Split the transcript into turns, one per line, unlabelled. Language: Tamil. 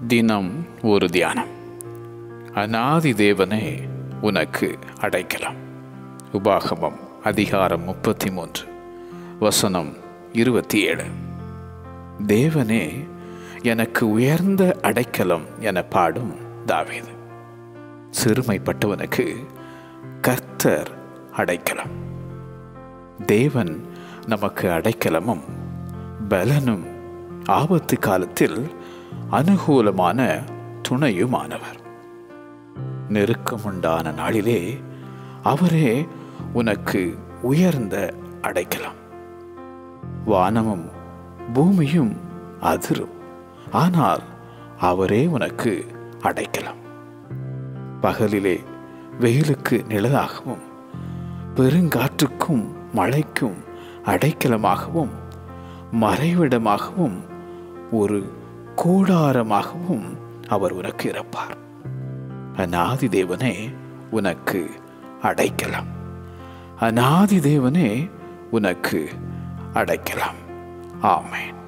தினம் ஒரு தியானம். அநாதி தேவனே உனக்கு அடைக்கலம். உபாகமம் அதிகாரம் 33 வசனம் 27. தேவனே எனக்கு உயர்ந்த அடைக்கலம் என பாடும் தாவீது. சிறுமைப்பட்டவனுக்கு கர்த்தர் அடைக்கலம். தேவன் நமக்கு அடைக்கலமும் பலனும் ஆபத்து காலத்தில் அனுகூலமான துணையுமானவர். நெருக்கமுண்டான நாளிலே அவரே உனக்கு உயர்ந்த அடைக்கலம். வானமும் பூமியும் அதிரும், ஆனால் அவரே உனக்கு அடைக்கலம். பகலிலே வெயிலுக்கு நிழலாகவும் பெருங்காற்றுக்கும் மழைக்கும் அடைக்கலமாகவும் மறைவிடமாகவும் ஒரு கூடாரமாகவும் அவர் உனக்கு இருப்பார். அநாதி தேவனே உனக்கு அடைக்கலம். அநாதி தேவனே உனக்கு அடைக்கலம். ஆமென்.